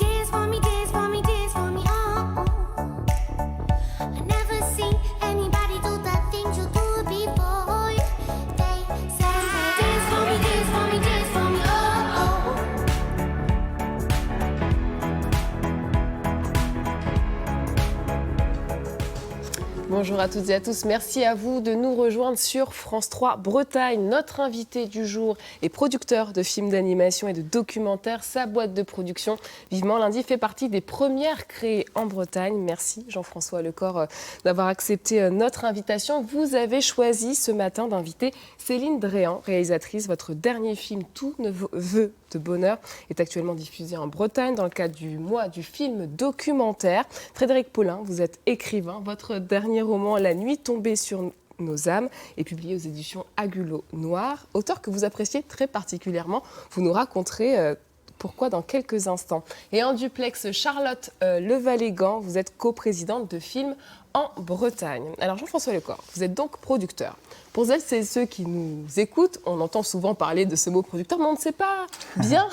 Dance for me, dance for me, dance for me, oh, oh. I never seen anybody do the things you do before. They say, dance for me, dance for me, dance for me, oh, oh. Bonjour à toutes et à tous, merci à vous de nous rejoindre sur France 3 Bretagne. Notre invité du jour est producteur de films d'animation et de documentaires. Sa boîte de production, Vivement Lundi, fait partie des premières créées en Bretagne. Merci Jean-François Lecor d'avoir accepté notre invitation. Vous avez choisi ce matin d'inviter Céline Dréan, réalisatrice. Votre dernier film, Tous nos vœux de bonheur, est actuellement diffusé en Bretagne dans le cadre du mois du film documentaire. Frédéric Paulin, vous êtes écrivain. Votre dernier roman, La nuit tombée sur nos âmes, est publié aux éditions Agulot Noir. Auteur que vous appréciez très particulièrement. Vous nous raconterez pourquoi dans quelques instants. Et en duplex, Charlotte Levalégan, vous êtes coprésidente de Films en Bretagne. Alors Jean-François Lecor, vous êtes donc producteur. Pour celles et ceux qui nous écoutent, on entend souvent parler de ce mot producteur, mais on ne sait pas bien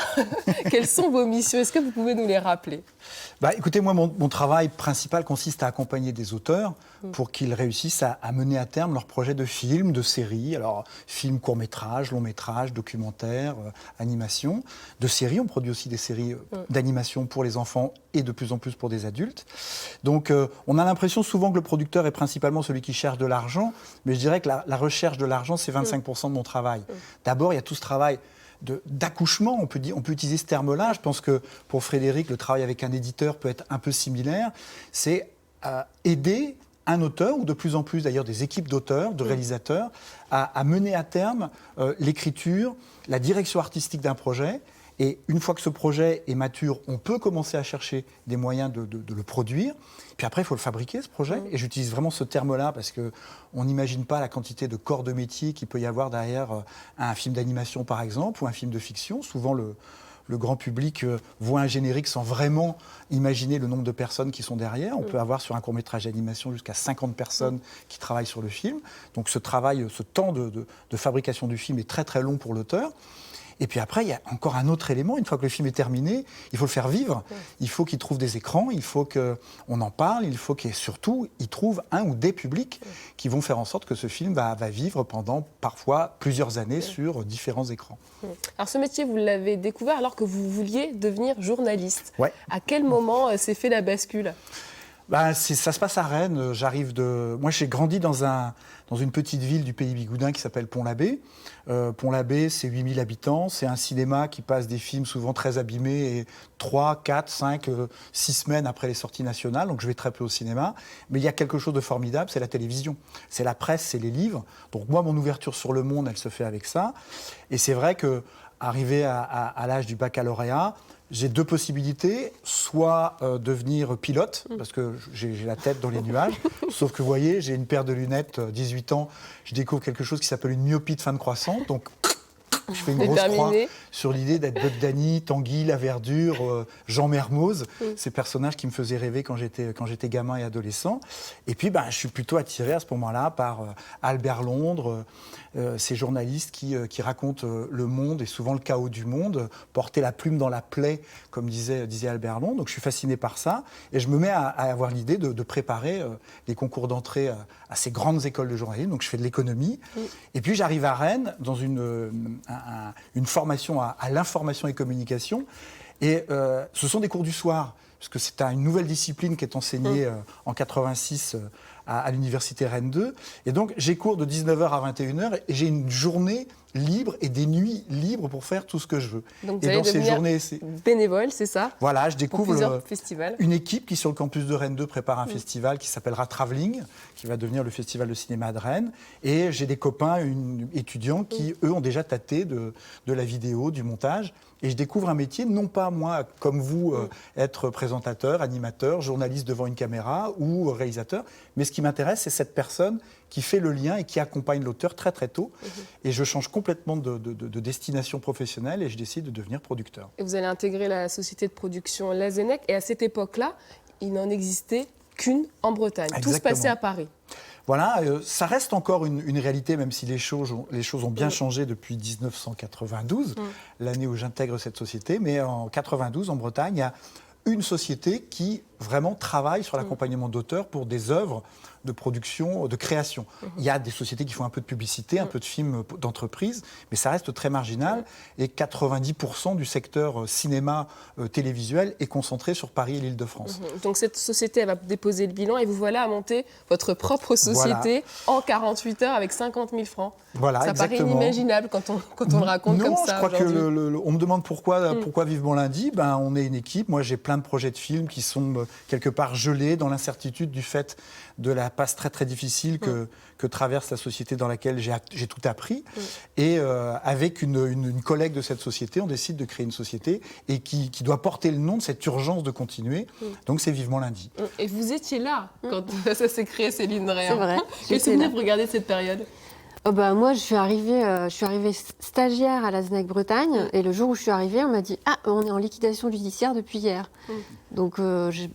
quelles sont vos missions. Est-ce que vous pouvez nous les rappeler ? Écoutez, moi, mon travail principal consiste à accompagner des auteurs pour qu'ils réussissent à mener à terme leurs projets de films, de séries. Alors, films, courts-métrages, longs-métrages, documentaires, animation. De séries, on produit aussi des séries d'animation pour les enfants et de plus en plus pour des adultes. Donc, on a l'impression souvent que le producteur est principalement celui qui cherche de l'argent, mais je dirais que la recherche de l'argent, c'est 25% de mon travail. D'abord, il y a tout ce travail d'accouchement, on peut utiliser ce terme-là. Je pense que pour Frédéric, le travail avec un éditeur peut être un peu similaire. C'est aider un auteur, ou de plus en plus d'ailleurs des équipes d'auteurs, de réalisateurs, à mener à terme l'écriture, la direction artistique d'un projet. Et une fois que ce projet est mature, on peut commencer à chercher des moyens de le produire. Puis après, il faut le fabriquer, ce projet. Et j'utilise vraiment ce terme-là parce qu'on n'imagine pas la quantité de corps de métier qu'il peut y avoir derrière un film d'animation, par exemple, ou un film de fiction. Souvent, le grand public voit un générique sans vraiment imaginer le nombre de personnes qui sont derrière. On peut avoir sur un court-métrage d'animation jusqu'à 50 personnes qui travaillent sur le film. Donc ce travail, ce temps de fabrication du film est très très long pour l'auteur. Et puis après, il y a encore un autre élément. Une fois que le film est terminé, il faut le faire vivre. Il faut qu'il trouve des écrans, il faut qu'on en parle, il faut qu'il surtout il trouve un ou des publics qui vont faire en sorte que ce film va vivre pendant parfois plusieurs années sur différents écrans. Alors ce métier, vous l'avez découvert alors que vous vouliez devenir journaliste. Ouais. À quel moment s'est fait la bascule ? Ça se passe à Rennes. Moi, j'ai grandi dans une petite ville du pays bigoudin qui s'appelle Pont-l'Abbé. Pont-l'Abbé, c'est 8000 habitants. C'est un cinéma qui passe des films souvent très abîmés et 3, 4, 5, 6 semaines après les sorties nationales. Donc, je vais très peu au cinéma. Mais il y a quelque chose de formidable, c'est la télévision. C'est la presse, c'est les livres. Donc, moi, mon ouverture sur le monde, elle se fait avec ça. Et c'est vrai qu'arrivé à l'âge du baccalauréat, j'ai deux possibilités, soit devenir pilote, parce que j'ai la tête dans les nuages, sauf que vous voyez, j'ai une paire de lunettes, 18 ans, je découvre quelque chose qui s'appelle une myopie de fin de croissance, donc je fais une grosse croix sur l'idée d'être Bug Danny, Tanguy, La Verdure, Jean Mermoz, ces personnages qui me faisaient rêver quand j'étais gamin et adolescent. Et puis je suis plutôt attiré à ce moment-là par Albert Londres, ces journalistes qui racontent le monde et souvent le chaos du monde, porter la plume dans la plaie, comme disait Albert Londres. Donc je suis fasciné par ça et je me mets à avoir l'idée de préparer les concours d'entrée à ces grandes écoles de journalisme. Donc je fais de l'économie. Et puis j'arrive à Rennes dans une formation à l'information et communication. Et ce sont des cours du soir, parce que c'est une nouvelle discipline qui est enseignée en 86 à l'université Rennes 2. Et donc, j'ai cours de 19h à 21h et j'ai une journée libre et des nuits libres pour faire tout ce que je veux. Donc, vous allez devenir bénévole, c'est ça ? Voilà, je découvre une équipe qui, sur le campus de Rennes 2, prépare un festival qui s'appellera Travelling, qui va devenir le festival de cinéma de Rennes. Et j'ai des copains étudiants qui, eux, ont déjà tâté de la vidéo, du montage. Et je découvre un métier, non pas moi, comme vous, être présentateur, animateur, journaliste devant une caméra ou réalisateur, mais ce qui m'intéresse, c'est cette personne qui fait le lien et qui accompagne l'auteur très très tôt. Et je change complètement de destination professionnelle et je décide de devenir producteur. Et vous allez intégrer la société de production Lazenec. Et à cette époque-là, il n'en existait qu'une en Bretagne. Exactement. Tout se passait à Paris. Voilà, ça reste encore une réalité, même si les choses ont bien changé depuis 1992, l'année où j'intègre cette société. Mais en 92, en Bretagne, il y a une société qui vraiment travaille sur l'accompagnement d'auteurs pour des œuvres de production, de création. Il y a des sociétés qui font un peu de publicité, un peu de films d'entreprise, mais ça reste très marginal. Et 90% du secteur cinéma télévisuel est concentré sur Paris et l'Île-de-France. Donc cette société, elle va déposer le bilan et vous voilà à monter votre propre société en 48 heures avec 50 000 francs. Voilà, ça exactement. paraît inimaginable quand on le raconte non, comme ça. Non, je crois que on me demande pourquoi Vivement Lundi. Ben, on est une équipe. Moi, j'ai plein de projets de films qui sont quelque part gelés dans l'incertitude du fait de la passe très très difficile que traverse la société dans laquelle j'ai tout appris. Et avec une collègue de cette société, on décide de créer une société et qui doit porter le nom de cette urgence de continuer. Donc c'est Vivement Lundi. Et vous étiez là quand ça s'est créé, Céline Drey. C'est vrai. Quel souvenir vous regardez de cette période? Moi, je suis arrivée stagiaire à la SNEC Bretagne et le jour où je suis arrivée, on m'a dit « Ah, on est en liquidation judiciaire depuis hier ». Donc,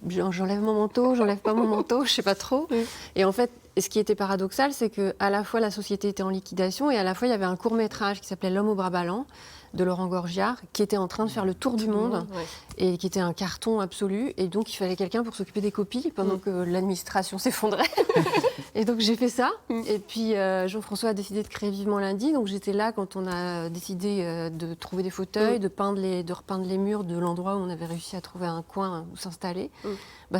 j'enlève mon manteau, j'enlève pas mon manteau, je sais pas trop. Et en fait, ce qui était paradoxal, c'est qu'à la fois la société était en liquidation et à la fois il y avait un court-métrage qui s'appelait L'homme au bras ballants de Laurent Gorgiard, qui était en train de faire le tour du monde et qui était un carton absolu. Et donc, il fallait quelqu'un pour s'occuper des copies pendant que l'administration s'effondrait. Et donc, j'ai fait ça. Et puis, Jean-François a décidé de créer Vivement Lundi. Donc, j'étais là quand on a décidé de trouver des fauteuils, de repeindre les murs de l'endroit où on avait réussi à trouver un coin où s'installer.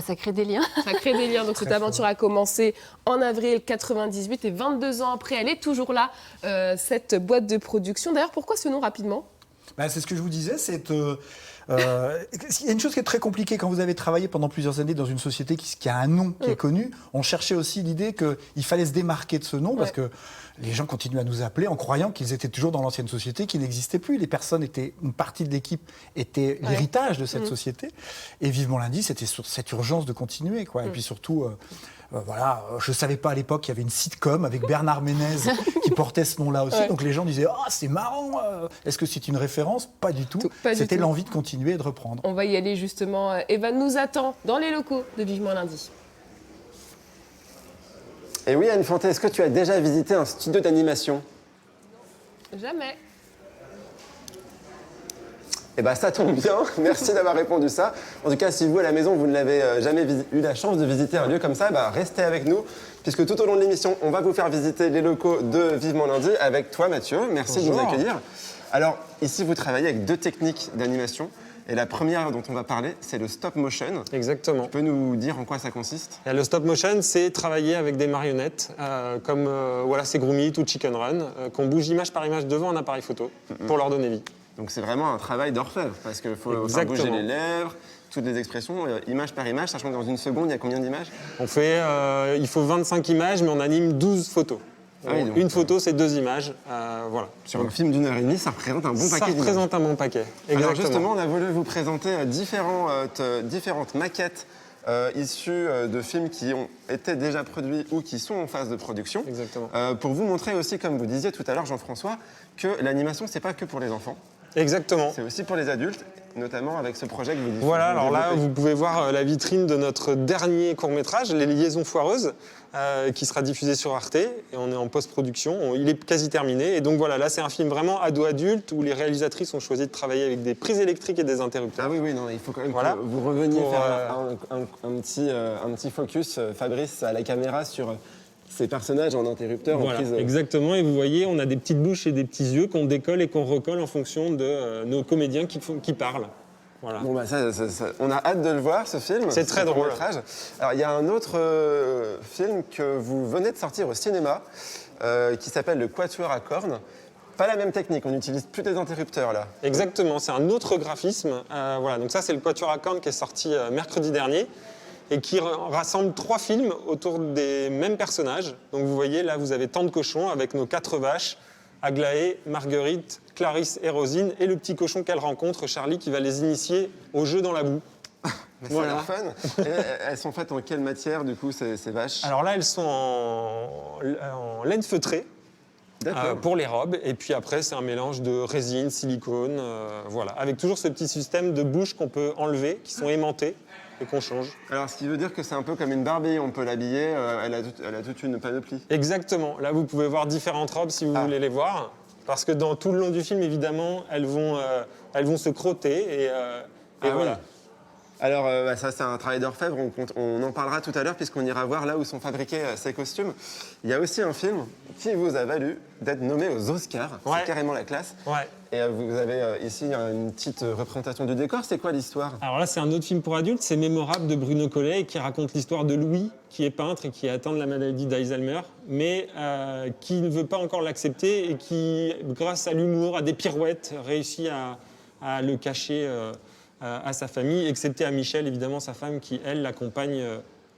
Ça crée des liens. Ça crée des liens. Donc, cette aventure a commencé en avril 98 et 22 ans après, elle est toujours là, cette boîte de production. D'ailleurs, pourquoi ce nom rapidement? C'est ce que je vous disais, il y a une chose qui est très compliquée quand vous avez travaillé pendant plusieurs années dans une société qui a un nom qui est connu. On cherchait aussi l'idée qu'il fallait se démarquer de ce nom parce que les gens continuent à nous appeler en croyant qu'ils étaient toujours dans l'ancienne société qui n'existait plus. Une partie de l'équipe était l'héritage de cette société. Et Vivement Lundi, c'était sur cette urgence de continuer, quoi. Et puis surtout... je ne savais pas à l'époque qu'il y avait une sitcom avec Bernard Ménez qui portait ce nom-là aussi. Donc les gens disaient « Ah, c'est marrant, est-ce que c'est une référence ?» Pas du tout. C'était l'envie de continuer et de reprendre. On va y aller justement. Evan nous attend dans les locaux de Vivement Lundi. Et oui, Anne Fanté, est-ce que tu as déjà visité un studio d'animation? Jamais. Eh bien, ça tombe bien. Merci d'avoir répondu ça. En tout cas, si vous, à la maison, vous ne l'avez jamais eu la chance de visiter un lieu comme ça, restez avec nous, puisque tout au long de l'émission, on va vous faire visiter les locaux de Vivement Lundi avec toi, Mathieu. Merci de nous accueillir. Alors, ici, vous travaillez avec deux techniques d'animation. Et la première dont on va parler, c'est le stop motion. Exactement. Tu peux nous dire en quoi ça consiste? Le stop motion, c'est travailler avec des marionnettes, comme c'est Groomit ou Chicken Run, qu'on bouge image par image devant un appareil photo pour leur donner vie. Donc c'est vraiment un travail d'orfèvre, parce qu'il faut faire bouger les lèvres, toutes les expressions, image par image, sachant que dans une seconde, il y a combien d'images? Il faut 25 images, mais on anime 12 photos. Donc, une photo, c'est 2 images. Sur un film d'1h30, ça représente un bon paquet d'images. Ça représente un bon paquet, exactement. Alors justement, on a voulu vous présenter différentes maquettes issues de films qui ont été déjà produits ou qui sont en phase de production. Exactement. Pour vous montrer aussi, comme vous disiez tout à l'heure, Jean-François, que l'animation, c'est pas que pour les enfants. Exactement. C'est aussi pour les adultes, notamment avec ce projet que vous dites. Voilà, alors là, vous pouvez voir la vitrine de notre dernier court-métrage, Les Liaisons Foireuses, qui sera diffusé sur Arte. Et on est en post-production, il est quasi terminé. Et donc voilà, là, c'est un film vraiment ado-adulte où les réalisatrices ont choisi de travailler avec des prises électriques et des interrupteurs. Ah oui, non, il faut quand même que vous reveniez faire un petit focus, Fabrice, à la caméra sur... ces personnages en interrupteur. Voilà, en prise... exactement. Et vous voyez, on a des petites bouches et des petits yeux qu'on décolle et qu'on recolle en fonction de nos comédiens qui parlent. Voilà. Bon, on a hâte de le voir, ce film. C'est très drôle. Alors, il y a un autre film que vous venez de sortir au cinéma qui s'appelle Le Quatuor à cornes. Pas la même technique, on n'utilise plus des interrupteurs là. Exactement, c'est un autre graphisme. Donc ça, c'est Le Quatuor à cornes qui est sorti mercredi dernier, et qui rassemble 3 films autour des mêmes personnages. Donc vous voyez, là, vous avez Tante Cochon avec nos 4 vaches, Aglaé, Marguerite, Clarisse et Rosine, et le petit cochon qu'elle rencontre, Charlie, qui va les initier au jeu dans la boue. Mais ça a l'air fun. Et elles sont faites en quelle matière, du coup, ces vaches? Alors là, elles sont en laine feutrée. D'accord. pour les robes. Et puis après, c'est un mélange de résine, silicone, voilà, avec toujours ce petit système de bouches qu'on peut enlever, qui sont aimantées et qu'on change. Alors, ce qui veut dire que c'est un peu comme une Barbie, on peut l'habiller, elle a toute une panoplie. Exactement. Là, vous pouvez voir différentes robes si vous voulez les voir. Parce que dans tout le long du film, évidemment, elles vont se crotter et voilà. Oui. Alors, ça, c'est un travail d'orfèvre, on en parlera tout à l'heure puisqu'on ira voir là où sont fabriqués ces costumes. Il y a aussi un film qui vous a valu d'être nommé aux Oscars, Ouais. c'est carrément la classe. Ouais. Et vous avez ici une petite représentation du décor, c'est quoi l'histoire? Alors là, c'est un autre film pour adultes, c'est Mémorable de Bruno Collet, qui raconte l'histoire de Louis, qui est peintre et qui est atteint de la maladie d'Alzheimer, mais qui ne veut pas encore l'accepter et qui, grâce à l'humour, à des pirouettes, réussit à le cacher à sa famille, excepté à Michel, évidemment, sa femme, qui, elle, l'accompagne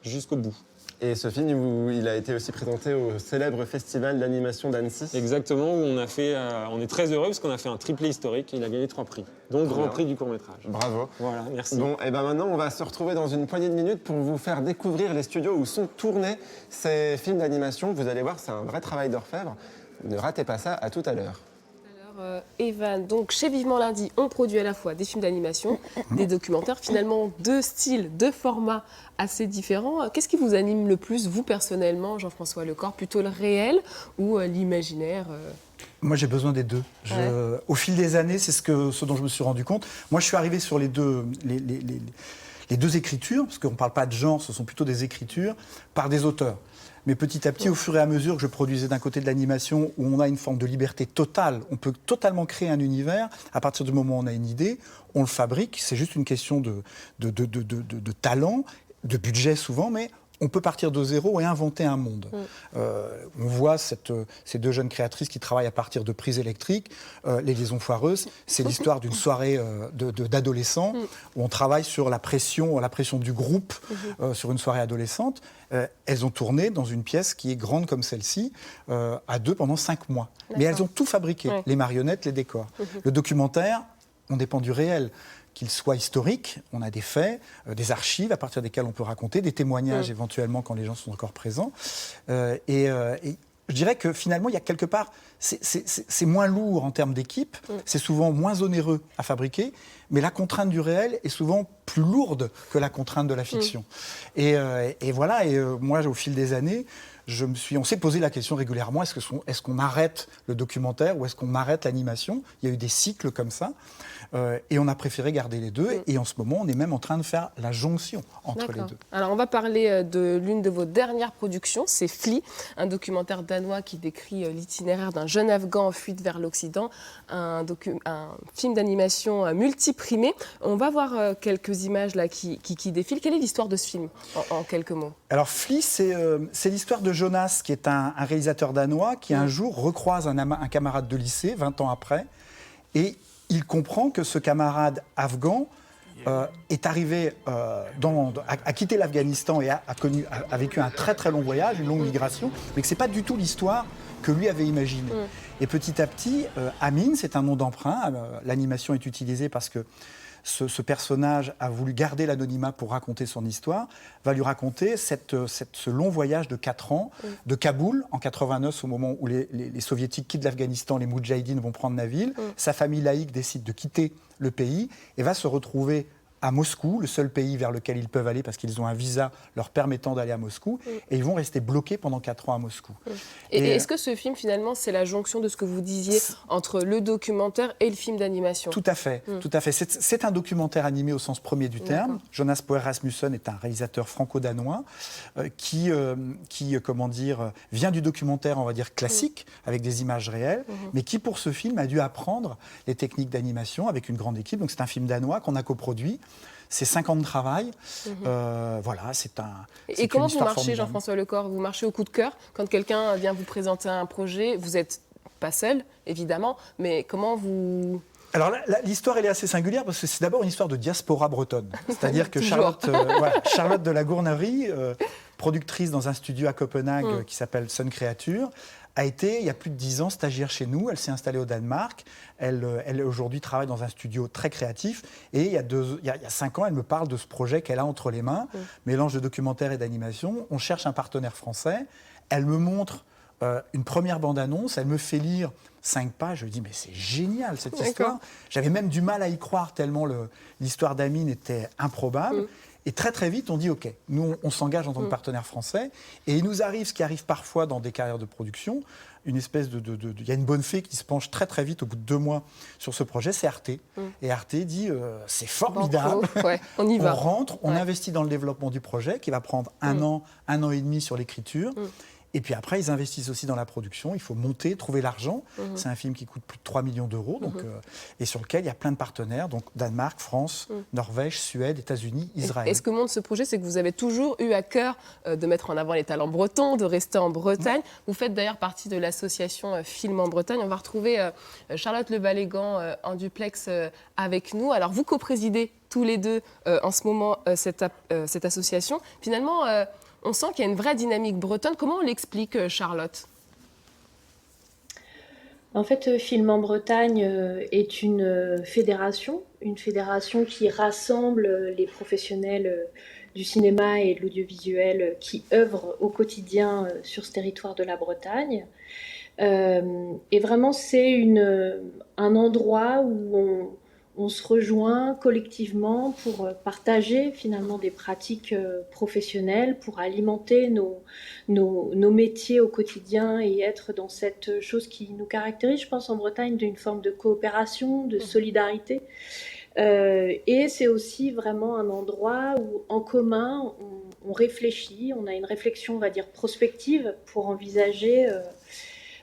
jusqu'au bout. Et ce film, il a été aussi présenté au célèbre festival d'animation d'Annecy. Exactement, où on est très heureux parce qu'on a fait un triplé historique et il a gagné 3 prix, dont le Grand Prix du court-métrage. Bravo. Voilà, merci. Bon, et ben maintenant, on va se retrouver dans une poignée de minutes pour vous faire découvrir les studios où sont tournés ces films d'animation. Vous allez voir, c'est un vrai travail d'orfèvre. Ne ratez pas ça, à tout à l'heure. Evan, donc chez Vivement Lundi, on produit à la fois des films d'animation, des documentaires, finalement deux styles, deux formats assez différents. Qu'est-ce qui vous anime le plus, vous personnellement, Jean-François Lecor, plutôt le réel ou l'imaginaire Moi, j'ai besoin des deux. Au fil des années, c'est ce dont je me suis rendu compte. Moi, je suis arrivé sur les deux écritures, parce qu'on ne parle pas de genre, ce sont plutôt des écritures, par des auteurs. Mais petit à petit, au fur et à mesure que je produisais d'un côté de l'animation, où on a une forme de liberté totale, on peut totalement créer un univers. À partir du moment où on a une idée, on le fabrique. C'est juste une question de talent, de budget souvent, mais on peut partir de zéro et inventer un monde. On voit ces deux jeunes créatrices qui travaillent à partir de prises électriques. Les liaisons foireuses, c'est l'histoire d'une soirée d'adolescents où on travaille sur la pression du groupe sur une soirée adolescente. Elles ont tourné dans une pièce qui est grande comme celle-ci, à deux pendant 5 mois. Mais elles ont tout fabriqué, les marionnettes, les décors. Le documentaire, on dépend du réel. Qu'il soit historique, on a des faits, des archives à partir desquelles on peut raconter, des témoignages éventuellement quand les gens sont encore présents. Et je dirais que finalement, il y a quelque part, c'est moins lourd en termes d'équipe, c'est souvent moins onéreux à fabriquer, mais la contrainte du réel est souvent plus lourde que la contrainte de la fiction. Et voilà, moi, au fil des années, on s'est posé la question régulièrement, est-ce qu'on arrête le documentaire ou est-ce qu'on arrête l'animation? Il y a eu des cycles comme ça. Et on a préféré garder les deux. Et en ce moment, on est même en train de faire la jonction entre les deux. Alors, on va parler de l'une de vos dernières productions, c'est Flea, un documentaire danois qui décrit l'itinéraire d'un jeune Afghan en fuite vers l'Occident, un film d'animation multiprimé. On va voir quelques images là qui défilent. Quelle est l'histoire de ce film, en quelques mots? Alors, Flea, c'est l'histoire de Jonas, qui est un réalisateur danois, qui un jour recroise un camarade de lycée, 20 ans après, et il comprend que ce camarade afghan est arrivé à quitter l'Afghanistan et a vécu un très très long voyage, une longue migration, mais que ce n'est pas du tout l'histoire que lui avait imaginée. Et petit à petit, Amin, c'est un nom d'emprunt, l'animation est utilisée parce que ce personnage a voulu garder l'anonymat pour raconter son histoire, va lui raconter ce long voyage de 4 ans, de Kaboul, en 89, au moment où les soviétiques quittent l'Afghanistan, les moudjahidines vont prendre la ville, sa famille laïque décide de quitter le pays et va se retrouver à Moscou, le seul pays vers lequel ils peuvent aller parce qu'ils ont un visa leur permettant d'aller à Moscou, et ils vont rester bloqués pendant 4 ans à Moscou. Et est-ce que ce film, finalement, c'est la jonction de ce que vous disiez entre le documentaire et le film d'animation? Tout à fait, tout à fait. C'est un documentaire animé au sens premier du terme. Jonas Poer Rasmussen est un réalisateur franco-danois qui vient du documentaire, on va dire, classique, avec des images réelles, mais qui, pour ce film, a dû apprendre les techniques d'animation avec une grande équipe. Donc c'est un film danois qu'on a coproduit. C'est 5 ans de travail. Voilà, c'est un. Et comment vous marchez, Jean-François Lecor? Vous marchez au coup de cœur quand quelqu'un vient vous présenter un projet? Vous n'êtes pas seul, évidemment, mais comment vous. Alors l'histoire, elle est assez singulière parce que c'est d'abord une histoire de diaspora bretonne. C'est-à-dire que Charlotte de la Gournerie, productrice dans un studio à Copenhague qui s'appelle Sun Creature, a été, il y a plus de 10 ans, stagiaire chez nous. Elle s'est installée au Danemark. Elle aujourd'hui travaille dans un studio très créatif. Et il y a 5 ans, elle me parle de ce projet qu'elle a entre les mains, mélange de documentaire et d'animation. On cherche un partenaire français. Elle me montre une première bande-annonce, elle me fait lire 5 pages, je me dis mais c'est génial cette histoire. J'avais même du mal à y croire tellement l'histoire d'Amine était improbable. Et très très vite, on dit OK, nous on s'engage en tant que partenaire français. Et il nous arrive ce qui arrive parfois dans des carrières de production, une espèce il y a une bonne fée qui se penche très très vite au bout de 2 mois sur ce projet, c'est Arte. Et Arte dit c'est formidable, on y va. On rentre, on investit dans le développement du projet qui va prendre 1 an et demi sur l'écriture. Et puis après, ils investissent aussi dans la production. Il faut monter, trouver l'argent. C'est un film qui coûte plus de 3 millions d'euros et sur lequel il y a plein de partenaires. Donc Danemark, France, Norvège, Suède, États-Unis, Israël. Et ce que montre ce projet, c'est que vous avez toujours eu à cœur de mettre en avant les talents bretons, de rester en Bretagne. Vous faites d'ailleurs partie de l'association Film en Bretagne. On va retrouver Charlotte Levallégan en duplex avec nous. Alors vous co-présidez tous les deux en ce moment cette association. Finalement, on sent qu'il y a une vraie dynamique bretonne. Comment on l'explique, Charlotte ? En fait, Film en Bretagne est une fédération qui rassemble les professionnels du cinéma et de l'audiovisuel qui œuvrent au quotidien sur ce territoire de la Bretagne. Et vraiment, c'est un endroit où on se rejoint collectivement pour partager finalement des pratiques professionnelles, pour alimenter nos métiers au quotidien et être dans cette chose qui nous caractérise, je pense, en Bretagne, d'une forme de coopération, de solidarité. Et c'est aussi vraiment un endroit où, en commun, on réfléchit, on a une réflexion, on va dire, prospective pour envisager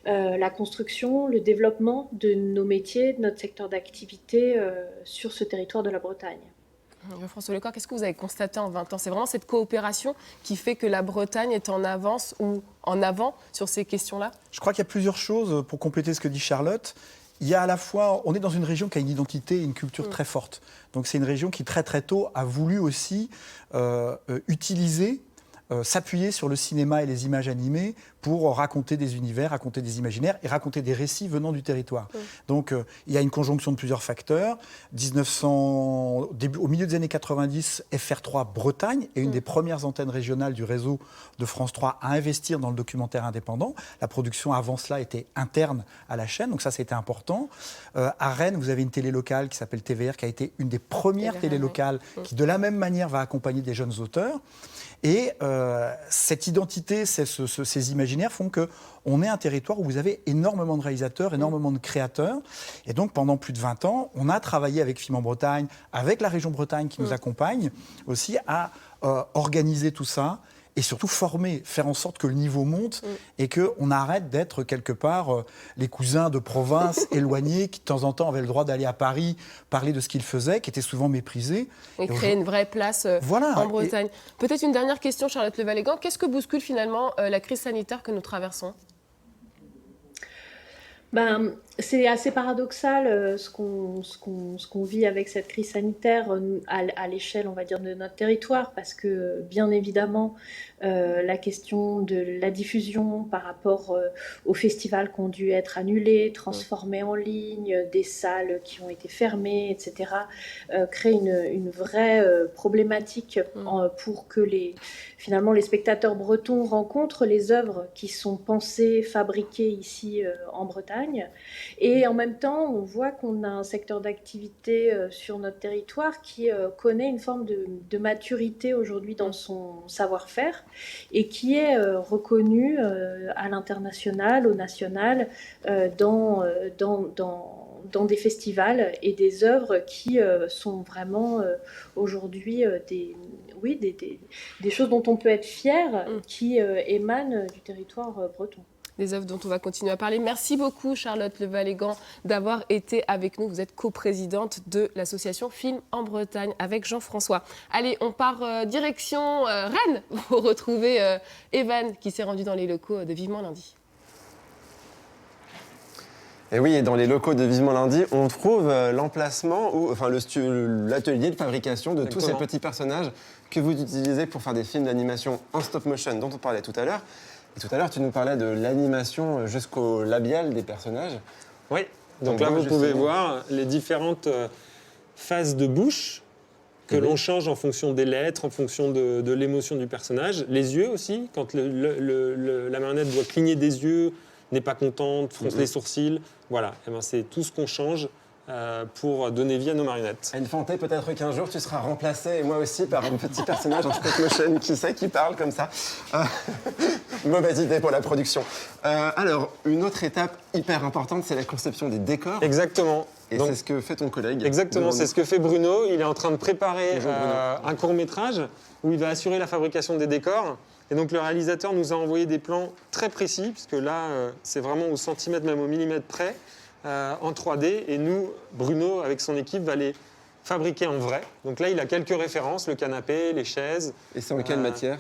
la construction, le développement de nos métiers, de notre secteur d'activité sur ce territoire de la Bretagne. François Lecor, qu'est-ce que vous avez constaté en 20 ans ? C'est vraiment cette coopération qui fait que la Bretagne est en avance ou en avant sur ces questions-là ? Je crois qu'il y a plusieurs choses pour compléter ce que dit Charlotte. Il y a à la fois, on est dans une région qui a une identité et une culture très forte. Donc c'est une région qui très très tôt a voulu aussi utiliser, s'appuyer sur le cinéma et les images animées pour raconter des univers, raconter des imaginaires et raconter des récits venant du territoire. Donc il y a une conjonction de plusieurs facteurs. Au milieu des années 90, FR3 Bretagne est une des premières antennes régionales du réseau de France 3 à investir dans le documentaire indépendant. La production avant cela était interne à la chaîne, donc ça c'était important. À Rennes, vous avez une télé locale qui s'appelle TVR, qui a été une des premières télé locales qui de la même manière va accompagner des jeunes auteurs. Et cette identité, ces imaginaires font qu'on est un territoire où vous avez énormément de réalisateurs, énormément de créateurs. Et donc, pendant plus de 20 ans, on a travaillé avec Film en Bretagne, avec la région Bretagne qui nous accompagne aussi à organiser tout ça. Et surtout former, faire en sorte que le niveau monte et qu'on arrête d'être quelque part les cousins de province éloignés qui de temps en temps avaient le droit d'aller à Paris parler de ce qu'ils faisaient, qui étaient souvent méprisés. Et créer une vraie place en Bretagne. Peut-être une dernière question, Charlotte Levallégan. Qu'est-ce que bouscule finalement la crise sanitaire que nous traversons ? C'est assez paradoxal ce qu'on vit avec cette crise sanitaire à l'échelle, on va dire, de notre territoire, parce que bien évidemment, la question de la diffusion par rapport aux festivals qui ont dû être annulés, transformés en ligne, des salles qui ont été fermées, etc., crée une vraie problématique pour que finalement les spectateurs bretons rencontrent les œuvres qui sont pensées, fabriquées ici en Bretagne. Et en même temps, on voit qu'on a un secteur d'activité sur notre territoire qui connaît une forme de maturité aujourd'hui dans son savoir-faire et qui est reconnu à l'international, au national, dans des festivals et des œuvres qui sont vraiment aujourd'hui des choses dont on peut être fier, qui émanent du territoire breton. Des œuvres dont on va continuer à parler. Merci beaucoup, Charlotte Levallégan, d'avoir été avec nous. Vous êtes coprésidente de l'association Film en Bretagne avec Jean-François. Allez, on part direction Rennes pour retrouver Evan qui s'est rendu dans les locaux de Vivement Lundi. Et oui, et dans les locaux de Vivement Lundi, on trouve l'emplacement, l'atelier de fabrication de tous ces petits personnages que vous utilisez pour faire des films d'animation en stop motion dont on parlait tout à l'heure. Et tout à l'heure, tu nous parlais de l'animation jusqu'au labial des personnages. Oui, donc là, vous pouvez voir les différentes phases de bouche que l'on change en fonction des lettres, en fonction de l'émotion du personnage. Les yeux aussi, quand la marionnette doit cligner des yeux, n'est pas contente, fronce les sourcils. Voilà, eh ben, c'est tout ce qu'on change pour donner vie à nos marionnettes. Infante, peut-être qu'un jour tu seras remplacé, et moi aussi, par un petit personnage en stop motion, qui sait, qui parle comme ça. Mauvaise idée pour la production. Alors, une autre étape hyper importante, c'est la conception des décors. Exactement. Et Donc, c'est ce que fait ton collègue. exactement, c'est ce que fait Bruno. Il est en train de préparer Bonjour, Bruno. un court-métrage où il va assurer la fabrication des décors. Et donc le réalisateur nous a envoyé des plans très précis, puisque là, c'est vraiment au centimètre, même au millimètre près, en 3D. Et nous, Bruno, avec son équipe, va les fabriquer en vrai. Donc là, il a quelques références, le canapé, les chaises. Et c'est en quelle matière?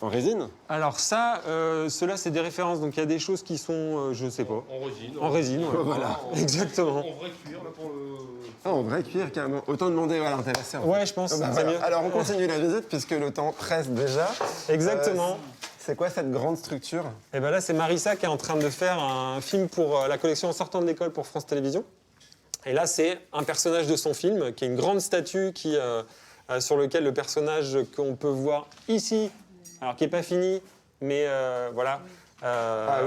En résine? Alors ça, ceux-là, c'est des références. Donc il y a des choses qui sont, je ne sais pas. En résine. En résine, ouais, voilà. Exactement. En vrai cuir, là, pour le... Ah, en vrai cuir, carrément. Autant demander à l'intéressé. Ouais, je pense, Bah, c'est voilà. mieux. Alors, on continue la visite, puisque le temps presse déjà. Exactement. C'est quoi cette grande structure? Et bien là, c'est Marissa qui est en train de faire un film pour la collection En sortant de l'école pour France Télévisions. Et là, c'est un personnage de son film, qui est une grande statue sur lequel le personnage qu'on peut voir ici, alors qui n'est pas fini, mais voilà,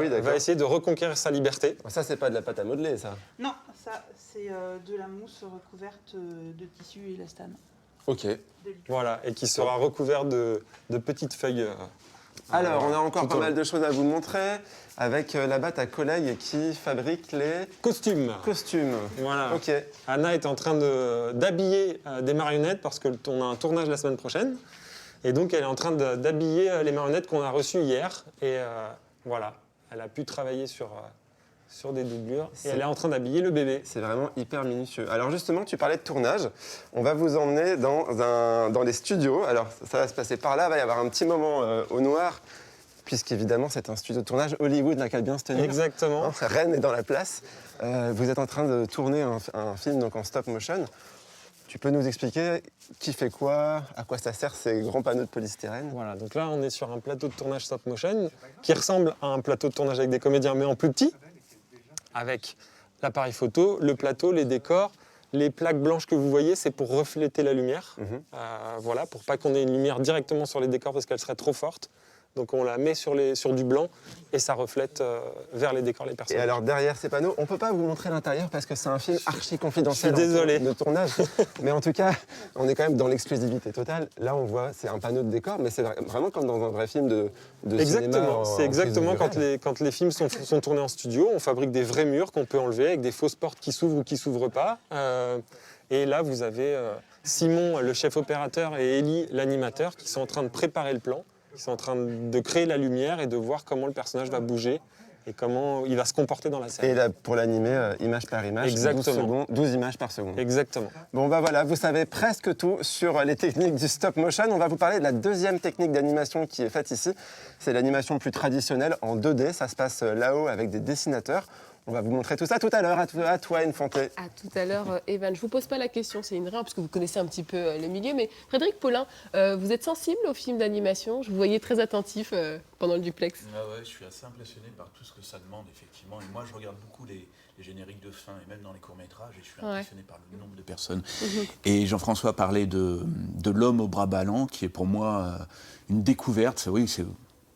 oui, d'accord. va essayer de reconquérir sa liberté. Ça, c'est pas de la pâte à modeler, ça. Non, ça, c'est de la mousse recouverte de tissu élastane. Ok. Voilà, et qui sera recouvert de petites feuilles. Alors, on a encore tout pas au mal long. de choses à vous montrer, avec là-bas ta collègue qui fabrique les Costumes. costumes. Voilà. Ok. Anna est en train d'habiller des marionnettes parce qu'on a un tournage la semaine prochaine. Et donc, elle est en train d'habiller les marionnettes qu'on a reçues hier. Et voilà, elle a pu travailler sur des doublures. Et elle est en train d'habiller le bébé. C'est vraiment hyper minutieux. Alors justement, tu parlais de tournage. On va vous emmener dans les studios. Alors ça va se passer par là. Il va y avoir un petit moment au noir, puisqu'évidemment c'est un studio de tournage Hollywood, là, qui a bien se tenir. Exactement. Hein, Rennes est dans la place. Vous êtes en train de tourner un film donc en stop motion. Tu peux nous expliquer qui fait quoi, à quoi ça sert ces grands panneaux de polystyrène? Voilà, donc là, on est sur un plateau de tournage stop motion qui ressemble à un plateau de tournage avec des comédiens, mais en plus petit, avec l'appareil photo, le plateau, les décors. Les plaques blanches que vous voyez, c'est pour refléter la lumière. Voilà, pour pas qu'on ait une lumière directement sur les décors parce qu'elle serait trop forte. Donc on la met sur du blanc et ça reflète vers les décors les Et personnages. alors derrière ces panneaux, on peut pas vous montrer l'intérieur parce que c'est un film archi confidentiel. Je suis désolé. De tournage. Mais en tout cas, on est quand même dans l'exclusivité totale. Là, on voit, c'est un panneau de décor, mais c'est vraiment comme dans un vrai film de cinéma. Exactement, c'est exactement quand quand les films sont tournés en studio, on fabrique des vrais murs qu'on peut enlever avec des fausses portes qui s'ouvrent ou qui s'ouvrent pas. Et là, vous avez Simon, le chef opérateur, et Ellie, l'animateur, qui sont en train de préparer le plan, qui sont en train de créer la lumière et de voir comment le personnage va bouger et comment il va se comporter dans la scène. Et là, pour l'animer, image par image, Exactement. 12 images par seconde. Exactement. Bon, bah voilà, vous savez presque tout sur les techniques du stop motion. On va vous parler de la deuxième technique d'animation qui est faite ici. C'est l'animation plus traditionnelle en 2D. Ça se passe là-haut avec des dessinateurs. On va vous montrer tout ça tout à l'heure. À toi, Infante. À tout à l'heure, Evan. Je ne vous pose pas la question, c'est une erreur, parce que vous connaissez un petit peu le milieu. Mais Frédéric Paulin, vous êtes sensible aux films d'animation? Je vous voyais très attentif pendant le duplex. Ah ouais, je suis assez impressionné par tout ce que ça demande, effectivement. Et moi, je regarde beaucoup les génériques de fin, et même dans les courts-métrages, et je suis impressionné par le nombre de personnes. Et Jean-François parlait de L'homme au bras ballant, qui est pour moi une découverte. Oui, c'est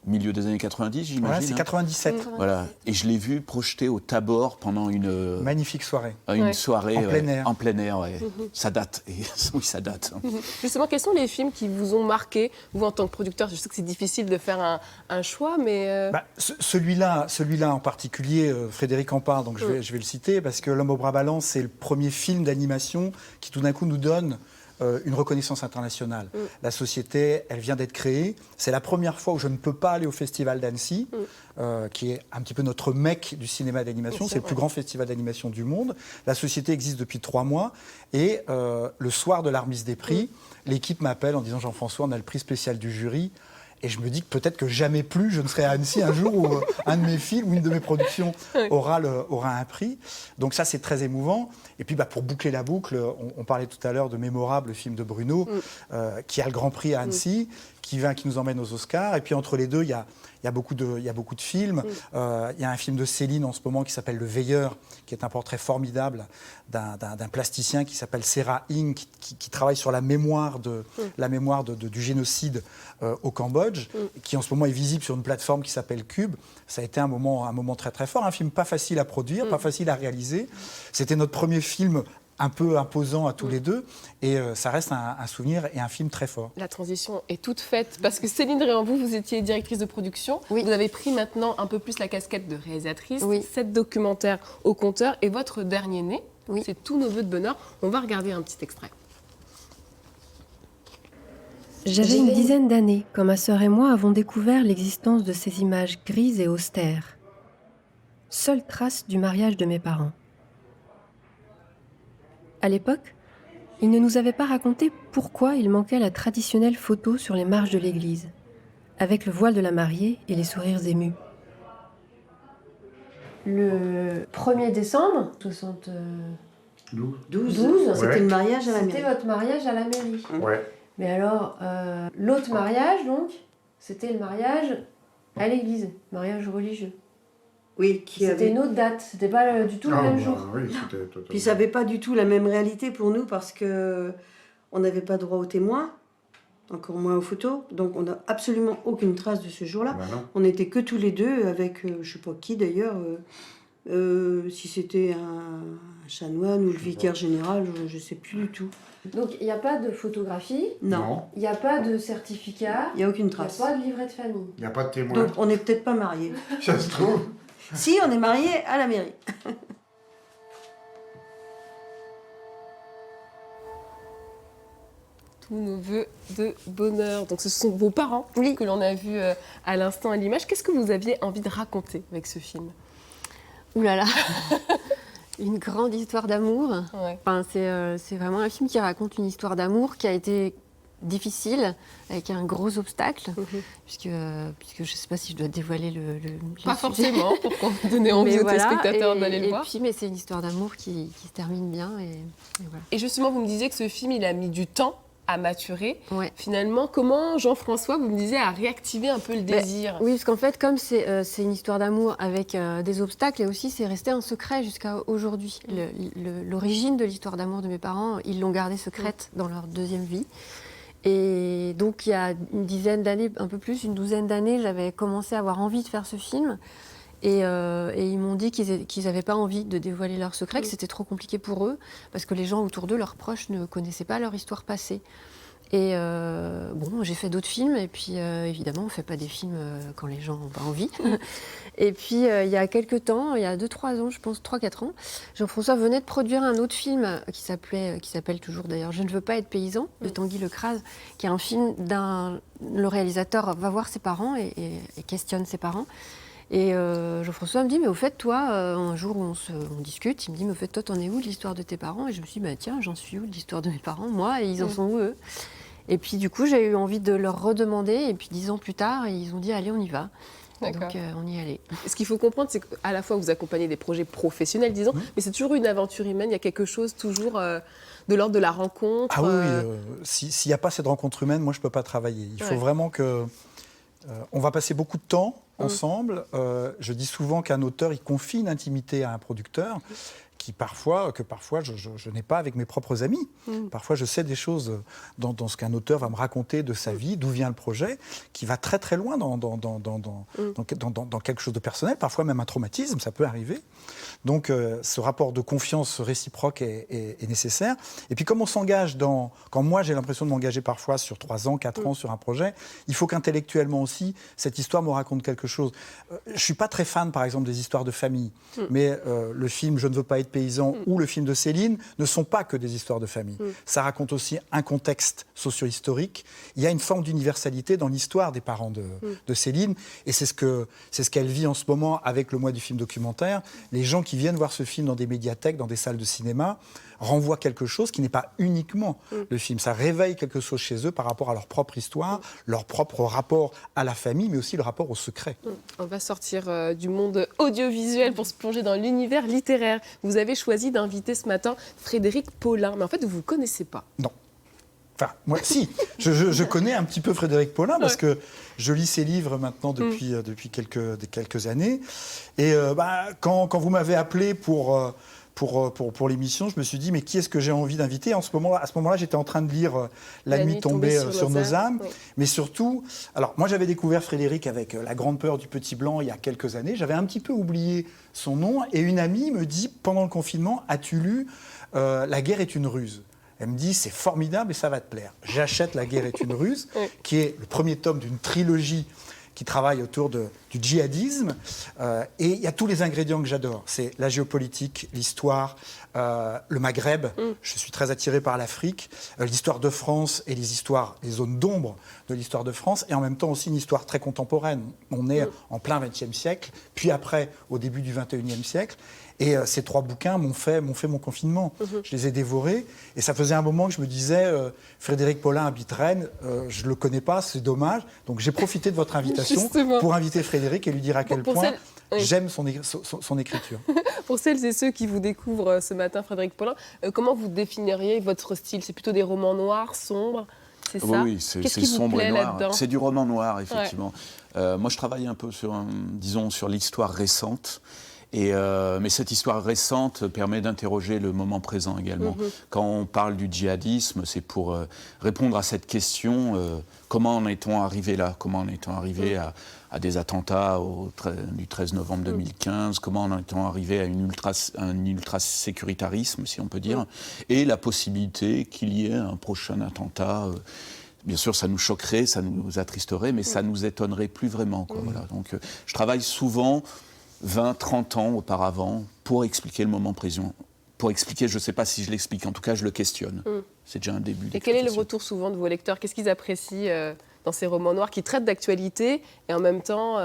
milieu des années 90, j'imagine. Voilà, c'est 97. Voilà. Et je l'ai vu projeté au Tabor pendant une Magnifique soirée. soirée En plein air. En plein air, ouais. Ça date. Et, oui, ça date. Justement, quels sont les films qui vous ont marqué, vous en tant que producteur? Je sais que c'est difficile de faire un choix, mais... Celui-là en particulier, Frédéric en parle, donc je vais le citer, parce que L'homme au bras ballant, c'est le premier film d'animation qui tout d'un coup nous donne une reconnaissance internationale. La société, elle vient d'être créée. C'est la première fois où je ne peux pas aller au Festival d'Annecy, qui est un petit peu notre mecque du cinéma d'animation. C'est le plus grand festival d'animation du monde. La société existe depuis 3 mois. Et le soir de la remise des prix, l'équipe m'appelle en disant « Jean-François, on a le prix spécial du jury ». Et je me dis que peut-être que jamais plus je ne serai à Annecy un jour où un de mes films ou une de mes productions aura un prix. Donc ça, c'est très émouvant. Et puis pour boucler la boucle, on parlait tout à l'heure de Mémorable, le film de Bruno, qui a le Grand Prix à Annecy, qui nous emmène aux Oscars. Et puis entre les deux, il y a beaucoup de films. Il y a un film de Céline en ce moment qui s'appelle Le Veilleur, qui est un portrait formidable d'un plasticien qui s'appelle Serra Ing, qui travaille sur la mémoire du génocide au Cambodge, qui en ce moment est visible sur une plateforme qui s'appelle Cube. Ça a été un moment très très fort, un film pas facile à produire, pas facile à réaliser. C'était notre premier film un peu imposant à tous les deux, et ça reste un souvenir et un film très fort. La transition est toute faite, parce que Céline Réambou, vous étiez directrice de production, vous avez pris maintenant un peu plus la casquette de réalisatrice, 7 documentaires au compteur, et votre dernier né, c'est Tous nos vœux de bonheur. On va regarder un petit extrait. J'avais une dizaine d'années quand ma sœur et moi avons découvert l'existence de ces images grises et austères. Seule trace du mariage de mes parents. À l'époque, ils ne nous avaient pas raconté pourquoi il manquait la traditionnelle photo sur les marches de l'église, avec le voile de la mariée et les sourires émus. Le 1er décembre 12, c'était le mariage à la mairie. C'était votre mariage à la mairie. Ouais. Mais alors, l'autre mariage, donc, c'était le mariage à l'église, mariage religieux. Oui, c'était une autre date, c'était pas du tout le même jour. Oui, puis ça n'avait pas du tout la même réalité pour nous parce que on n'avait pas droit aux témoins, encore moins aux photos, donc on n'a absolument aucune trace de ce jour-là. On n'était que tous les deux avec, je ne sais pas qui d'ailleurs, si c'était un chanoine ou le vicaire général, je ne sais plus du tout. Donc il n'y a pas de photographie. Non. Il n'y a pas de certificat. Il n'y a aucune trace. Il n'y a pas de livret de famille. Il n'y a pas de témoin. Donc on n'est peut-être pas mariés. Ça se trouve. Si, on est mariés à la mairie. Tous nos vœux de bonheur. Donc ce sont vos parents que l'on a vus à l'instant à l'image. Qu'est-ce que vous aviez envie de raconter avec ce film ? Ouh là là. Une grande histoire d'amour. Ouais. Enfin, c'est vraiment un film qui raconte une histoire d'amour qui a été difficile, avec un gros obstacle, puisque je ne sais pas si je dois dévoiler le Pas sujet. Forcément, pour qu'on donne envie aux téléspectateurs d'aller le voir. Et puis, mais c'est une histoire d'amour qui se termine bien. Et voilà. Et justement, vous me disiez que ce film, il a mis du temps à maturer. Ouais. Finalement, comment Jean-François, vous me disiez, a réactivé un peu le désir ? Oui, parce qu'en fait, comme c'est une histoire d'amour avec des obstacles, et aussi c'est resté un secret jusqu'à aujourd'hui. L'origine de l'histoire d'amour de mes parents, ils l'ont gardée secrète dans leur deuxième vie. Et donc, il y a une dizaine d'années, un peu plus, une douzaine d'années, j'avais commencé à avoir envie de faire ce film. Et ils m'ont dit qu'ils n'avaient pas envie de dévoiler leur secret, que c'était trop compliqué pour eux, parce que les gens autour d'eux, leurs proches, ne connaissaient pas leur histoire passée. Et bon, j'ai fait d'autres films, et puis évidemment, on ne fait pas des films quand les gens n'ont pas envie. Et puis, il y a quelques temps, il y a 2-3 ans, je pense 3-4 ans, Jean-François venait de produire un autre film qui s'appelle toujours d'ailleurs « Je ne veux pas être paysan » de Tanguy Lecrase, qui est un film le réalisateur va voir ses parents et questionne ses parents. Et Jean-François me dit, mais au fait, toi, un jour où on discute, il me dit, mais au fait, toi, t'en es où de l'histoire de tes parents ? Et je me suis dit, bah tiens, j'en suis où de l'histoire de mes parents, moi, et ils en sont où, eux ? Et puis, du coup, j'ai eu envie de leur redemander, et puis 10 ans plus tard, ils ont dit, allez, on y va. Donc, on y est allé. Ce qu'il faut comprendre, c'est qu'à la fois, vous accompagnez des projets professionnels, disons, mais c'est toujours une aventure humaine, il y a quelque chose toujours de l'ordre de la rencontre. Ah oui, s'il n'y a pas cette rencontre humaine, moi, je ne peux pas travailler. Il faut vraiment que... on va passer beaucoup de temps ensemble. Je dis souvent qu'un auteur, il confie une intimité à un producteur que parfois je n'ai pas avec mes propres amis. Parfois, je sais des choses dans ce qu'un auteur va me raconter de sa vie, d'où vient le projet, qui va très très loin dans quelque chose de personnel, parfois même un traumatisme, ça peut arriver. Donc, ce rapport de confiance réciproque est nécessaire. Et puis, comme on s'engage quand moi j'ai l'impression de m'engager parfois sur 3 ans, 4 ans sur un projet, il faut qu'intellectuellement aussi, cette histoire me raconte quelque chose. Je ne suis pas très fan, par exemple, des histoires de famille, mais le film « Je ne veux pas être paysan » ou le film de Céline ne sont pas que des histoires de famille. Ça raconte aussi un contexte socio-historique. Il y a une forme d'universalité dans l'histoire des parents de Céline, et c'est ce qu'elle vit en ce moment avec le mois du film documentaire. Les gens qui viennent voir ce film dans des médiathèques, dans des salles de cinéma, renvoient quelque chose qui n'est pas uniquement le film. Ça réveille quelque chose chez eux par rapport à leur propre histoire, leur propre rapport à la famille, mais aussi le rapport au secret. On va sortir du monde audiovisuel pour se plonger dans l'univers littéraire. Vous avez choisi d'inviter ce matin Frédéric Paulin, mais en fait, vous ne le connaissez pas. Non. Enfin, moi, si, je connais un petit peu Frédéric Paulin parce que je lis ses livres maintenant depuis quelques années. Et quand vous m'avez appelé pour l'émission, je me suis dit, mais qui est-ce que j'ai envie d'inviter ? À ce moment-là, j'étais en train de lire La nuit tombée sur nos âmes. Oui. Mais surtout, alors moi j'avais découvert Frédéric avec La grande peur du petit blanc il y a quelques années. J'avais un petit peu oublié son nom et une amie me dit, pendant le confinement, as-tu lu La guerre est une ruse ? Elle me dit, c'est formidable et ça va te plaire. J'achète La guerre est une ruse, qui est le premier tome d'une trilogie qui travaille autour du djihadisme. Et il y a tous les ingrédients que j'adore. C'est la géopolitique, l'histoire, le Maghreb. Je suis très attiré par l'Afrique, l'histoire de France et les zones d'ombre de l'histoire de France. Et en même temps aussi une histoire très contemporaine. On est en plein XXe siècle, puis après, au début du XXIe siècle. Et ces 3 bouquins m'ont fait mon confinement. Je les ai dévorés. Et ça faisait un moment que je me disais, Frédéric Paulin habite Rennes, je ne le connais pas, c'est dommage. Donc j'ai profité de votre invitation Justement. pour inviter Frédéric et lui dire à quel point j'aime son écriture. Pour celles et ceux qui vous découvrent ce matin, Frédéric Paulin, comment vous définiriez votre style ? C'est plutôt des romans noirs, sombres ? C'est ça ? Oui, c'est Qu'est-ce qui vous sombre plaît et noir. là-dedans ? C'est du roman noir, effectivement. Moi, je travaille un peu sur l'histoire récente. Mais cette histoire récente permet d'interroger le moment présent également. Quand on parle du djihadisme, c'est pour répondre à cette question, comment en est-on arrivé là ? Comment en est-on arrivé à des attentats du 13 novembre 2015 ? Comment en est-on arrivé à un ultra-sécuritarisme, si on peut dire ? Et la possibilité qu'il y ait un prochain attentat. Bien sûr, ça nous choquerait, ça nous attristerait, mais ça nous étonnerait plus vraiment, quoi. Voilà. Donc, je travaille souvent 20, 30 ans auparavant pour expliquer le moment présent. Pour expliquer, je ne sais pas si je l'explique, en tout cas je le questionne. C'est déjà un début. Et quel est le retour souvent de vos lecteurs ? Qu'est-ce qu'ils apprécient dans ces romans noirs qui traitent d'actualité et en même temps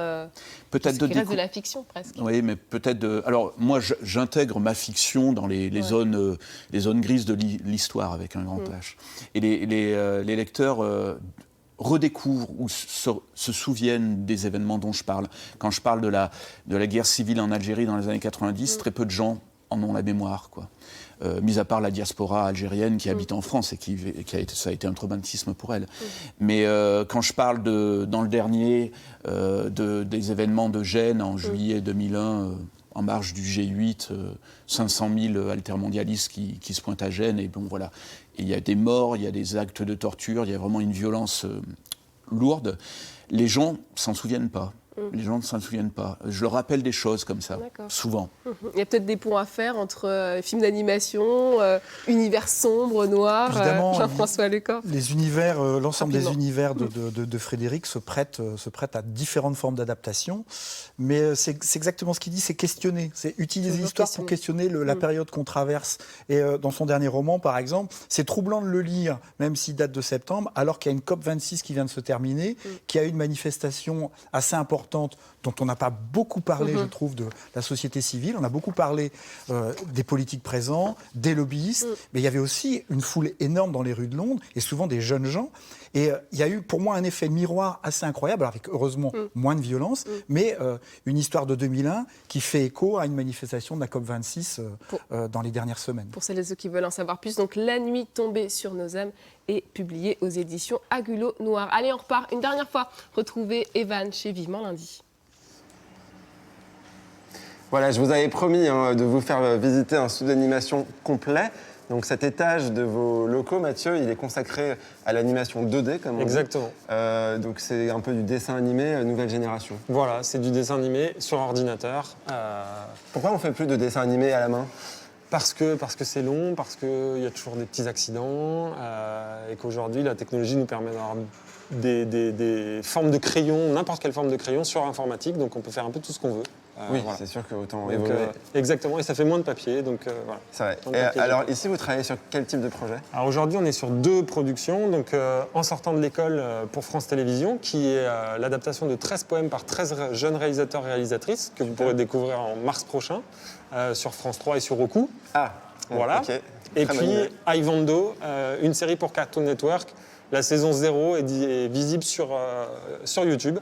peut-être qui reste de la fiction presque ? Oui, mais peut-être Alors moi j'intègre ma fiction dans les zones grises de l'histoire avec un grand H. Et les lecteurs redécouvrent ou se souviennent des événements dont je parle. Quand je parle de la guerre civile en Algérie dans les années 90, très peu de gens en ont la mémoire, quoi. Mis à part la diaspora algérienne qui habite en France et ça a été un traumatisme pour elle. Mais quand je parle dans le dernier des événements de Gênes en juillet 2001, en marge du G8, 500 000 altermondialistes qui se pointent à Gênes, et bon voilà. Il y a des morts, il y a des actes de torture, il y a vraiment une violence lourde. Les gens s'en souviennent pas. Les gens ne s'en souviennent pas. Je leur rappelle des choses comme ça, souvent. Il y a peut-être des ponts à faire entre films d'animation, univers sombre, noir, Jean-François Lecor. Les univers, l'ensemble des univers de Frédéric se prêtent à différentes formes d'adaptation. Mais c'est exactement ce qu'il dit, c'est questionner. C'est utiliser l'histoire pour questionner la période qu'on traverse. Et dans son dernier roman, par exemple, c'est troublant de le lire, même s'il date de septembre, alors qu'il y a une COP26 qui vient de se terminer, qui a eu une manifestation assez importante dont on n'a pas beaucoup parlé, je trouve, de la société civile. On a beaucoup parlé des politiques présents, des lobbyistes, mais il y avait aussi une foule énorme dans les rues de Londres, et souvent des jeunes gens. Et il y a eu, pour moi, un effet miroir assez incroyable, avec heureusement moins de violence, mais une histoire de 2001 qui fait écho à une manifestation de la COP26 dans les dernières semaines. Pour celles et ceux qui veulent en savoir plus, donc La nuit tombée sur nos âmes est publié aux éditions Agulot Noir. Allez, on repart une dernière fois. Retrouvez Evan chez Vivement Lundi. Voilà, je vous avais promis de vous faire visiter un studio d'animation complet. Donc cet étage de vos locaux, Mathieu, il est consacré à l'animation 2D, comme on dit. Exactement. Donc c'est un peu du dessin animé nouvelle génération. Voilà, c'est du dessin animé sur ordinateur. Pourquoi on ne fait plus de dessin animé à la main ? Parce que c'est long, parce qu'il y a toujours des petits accidents et qu'aujourd'hui la technologie nous permet d'avoir des formes de crayons, n'importe quelle forme de crayon sur informatique, donc on peut faire un peu tout ce qu'on veut. Oui, voilà. C'est sûr qu'autant donc, évoluer. Exactement, et ça fait moins de papier, donc voilà. C'est vrai. Et alors ici, vous travaillez sur quel type de projet ? Alors aujourd'hui, on est sur 2 productions. Donc En sortant de l'école pour France Télévisions, qui est l'adaptation de 13 poèmes par 13 jeunes réalisateurs et réalisatrices, que vous pourrez découvrir en mars prochain, sur France 3 et sur Roku. Ah, voilà. Okay. Et puis Aivando, une série pour Cartoon Network. La saison 0 est visible sur YouTube.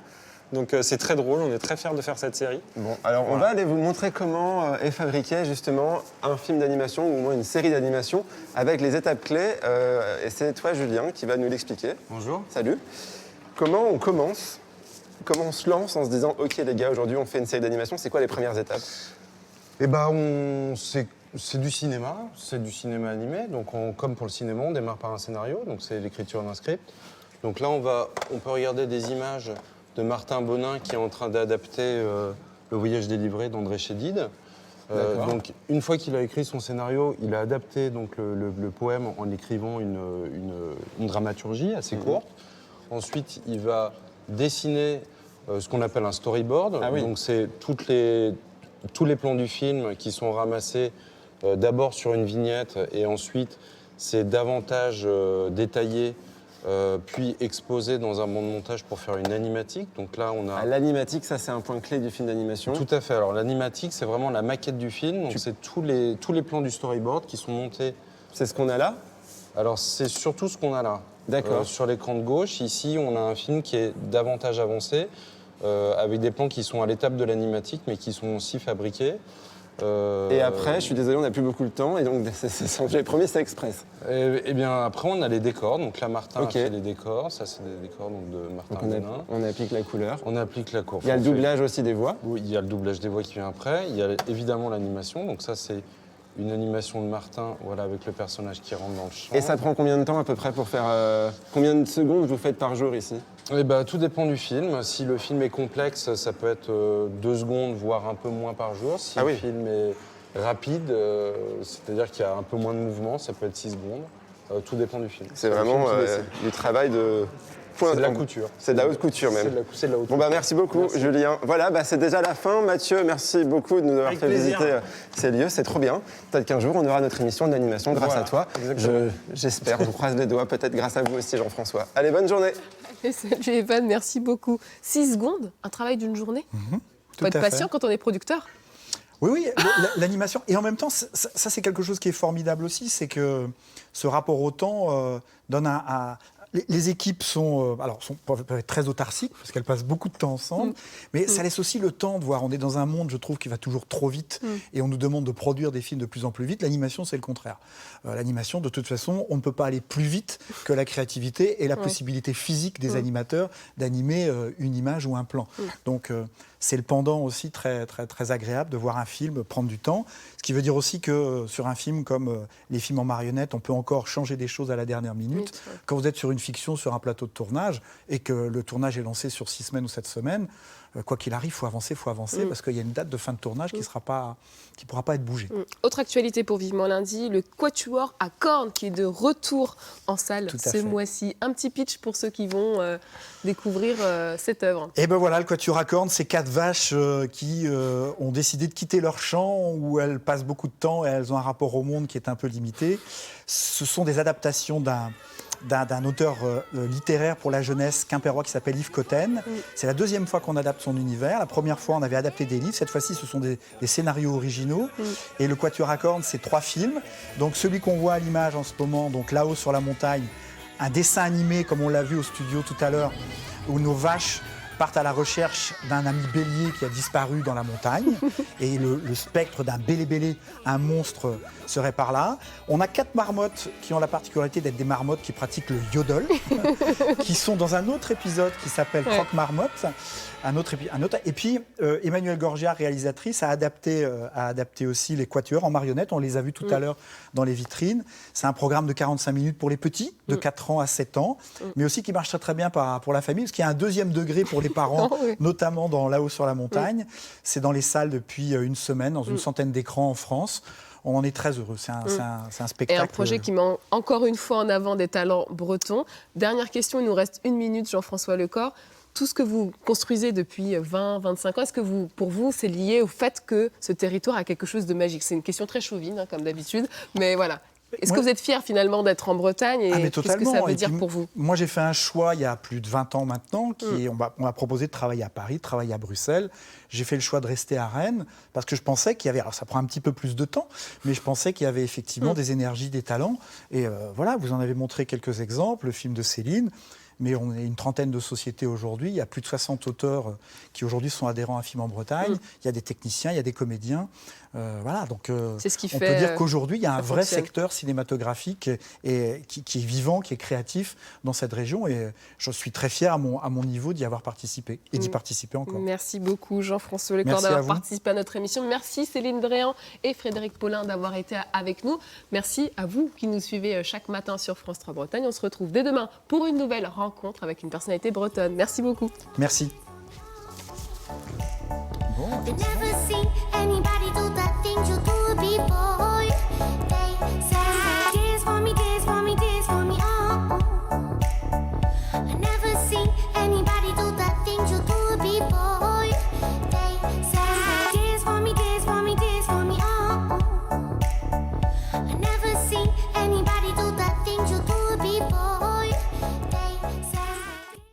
Donc c'est très drôle, on est très fiers de faire cette série. Bon, alors on va aller vous montrer comment est fabriqué justement un film d'animation ou au moins une série d'animation avec les étapes clés. Et c'est toi, Julien, qui va nous l'expliquer. Bonjour. Salut. Comment on commence? Comment on se lance en se disant « Ok les gars, aujourd'hui on fait une série d'animation », c'est quoi les premières étapes? Eh ben, c'est du cinéma animé. Donc comme pour le cinéma, on démarre par un scénario, donc c'est l'écriture d'un script. Donc là, on peut regarder des images de Martin Bonin qui est en train d'adapter Le Voyage des livrées d'André Chédid. Donc une fois qu'il a écrit son scénario, il a adapté donc, le poème en écrivant une dramaturgie assez courte. Ensuite, il va dessiner ce qu'on appelle un storyboard. Ah oui. Donc c'est tous les plans du film qui sont ramassés d'abord sur une vignette et ensuite c'est davantage détaillé puis exposé dans un banc de montage pour faire une animatique. Donc là, on a... L'animatique, ça c'est un point clé du film d'animation. Tout à fait. Alors l'animatique, c'est vraiment la maquette du film. Donc c'est tous les plans du storyboard qui sont montés. C'est ce qu'on a là? Alors c'est surtout ce qu'on a là. D'accord. Sur l'écran de gauche, ici, on a un film qui est davantage avancé, avec des plans qui sont à l'étape de l'animatique, mais qui sont aussi fabriqués. Et après, je suis désolé, on n'a plus beaucoup de temps, et donc j'ai promis, c'est express. Eh bien, après, on a les décors. Donc là, Martin Ok. a fait les décors. Ça, c'est des décors donc, de Martin Bonin. On applique la couleur. On applique la courbe. Il y a le doublage aussi des voix. Oui, il y a le doublage des voix qui vient après. Il y a évidemment l'animation. Donc ça, c'est une animation de Martin, voilà, avec le personnage qui rentre dans le champ. Et ça prend combien de temps à peu près pour faire... combien de secondes vous faites par jour ici? Eh ben, tout dépend du film. Si le film est complexe, ça peut être 2 secondes, voire un peu moins par jour. Si le film est rapide, c'est-à-dire qu'il y a un peu moins de mouvement, ça peut être 6 secondes. Tout dépend du film. C'est vraiment du travail de... C'est de la couture. C'est de la haute couture même. C'est de la haute Bon bah merci beaucoup Julien. Voilà, bah, c'est déjà la fin. Mathieu, merci beaucoup de nous avoir fait visiter ces lieux, c'est trop bien. Peut-être qu'un jour on aura notre émission d'animation grâce à toi. J'espère, on croise les doigts, peut-être grâce à vous aussi Jean-François. Allez, bonne journée. Salut Evan, merci beaucoup. 6 secondes, un travail d'une journée. Faut être patient quand on est producteur. Oui, l'animation. Et en même temps, ça c'est quelque chose qui est formidable aussi, c'est que ce rapport au temps donne les équipes peuvent être très autarciques parce qu'elles passent beaucoup de temps ensemble, mais ça laisse aussi le temps de voir. On est dans un monde, je trouve, qui va toujours trop vite et on nous demande de produire des films de plus en plus vite. L'animation, c'est le contraire. L'animation, de toute façon, on ne peut pas aller plus vite que la créativité et la possibilité physique des animateurs d'animer une image ou un plan. Donc, c'est le pendant aussi très, très, très agréable de voir un film prendre du temps. Ce qui veut dire aussi que sur un film comme les films en marionnette, on peut encore changer des choses à la dernière minute. Quand vous êtes sur une fiction, sur un plateau de tournage, et que le tournage est lancé sur 6 semaines ou 7 semaines, quoi qu'il arrive, il faut avancer, parce qu'il y a une date de fin de tournage qui ne pourra pas être bougée. Autre actualité pour Vivement Lundi, le Quatuor à cornes qui est de retour en salle ce mois-ci. Un petit pitch pour ceux qui vont découvrir cette œuvre. Et ben voilà, le Quatuor à cornes, c'est 4 vaches qui ont décidé de quitter leur champ où elles passent beaucoup de temps et elles ont un rapport au monde qui est un peu limité. Ce sont des adaptations d'un auteur littéraire pour la jeunesse quimpérois qui s'appelle Yves Cotten. C'est la 2e fois qu'on adapte son univers. La première fois, on avait adapté des livres. Cette fois-ci, ce sont des scénarios originaux. Et le Quatuor à cornes, c'est 3 films. Donc celui qu'on voit à l'image en ce moment, donc Là-haut sur la montagne, un dessin animé, comme on l'a vu au studio tout à l'heure, où nos vaches partent à la recherche d'un ami bélier qui a disparu dans la montagne. Et le spectre d'un bélé-bélé, un monstre, serait par là. On a 4 marmottes qui ont la particularité d'être des marmottes qui pratiquent le yodel, qui sont dans un autre épisode qui s'appelle Croque-Marmotte. Et puis, Emmanuelle Gorgia, réalisatrice, a adapté aussi les quatuors en marionnettes. On les a vus tout à l'heure dans les vitrines. C'est un programme de 45 minutes pour les petits, de 4 ans à 7 ans, mais aussi qui marche très, très bien pour la famille, parce qu'il y a un 2e degré pour les parents, notamment dans Là-haut sur la montagne. C'est dans les salles depuis une semaine, dans une centaine d'écrans en France. On en est très heureux, c'est un spectacle. Et un projet qui met encore une fois en avant des talents bretons. Dernière question, il nous reste 1 minute, Jean-François Lecor. Tout ce que vous construisez depuis 20, 25 ans, est-ce que pour vous, c'est lié au fait que ce territoire a quelque chose de magique? C'est une question très chauvine, comme d'habitude, mais voilà. Est-ce que vous êtes fier finalement d'être en Bretagne et qu'est-ce que ça veut dire pour vous? Moi, j'ai fait un choix il y a plus de 20 ans maintenant. On m'a proposé de travailler à Paris, de travailler à Bruxelles. J'ai fait le choix de rester à Rennes parce que je pensais qu'il y avait... Alors, ça prend un petit peu plus de temps, mais je pensais qu'il y avait effectivement des énergies, des talents. Et voilà, vous en avez montré quelques exemples, le film de Céline. mais on est une trentaine de sociétés aujourd'hui. Il y a plus de 60 auteurs qui aujourd'hui sont adhérents à Film en Bretagne. Il y a des techniciens, il y a des comédiens. Voilà, donc c'est ce qui on fait, peut dire qu'aujourd'hui, il y a un vrai fonctionne. secteur cinématographique et qui est vivant, qui est créatif dans cette région. Et je suis très fier à mon niveau d'y avoir participé et d'y participer encore. Merci beaucoup Jean-François Lecor Merci à d'avoir vous. participé à notre émission. Merci Céline Dréan et Frédéric Paulin d'avoir été avec nous. Merci à vous qui nous suivez chaque matin sur France 3 Bretagne. On se retrouve dès demain pour une nouvelle rencontre avec une personnalité bretonne. Merci beaucoup. Merci. They never seen anybody do the things you do before. They say, dance for me, dance for me, dance for me, oh. I never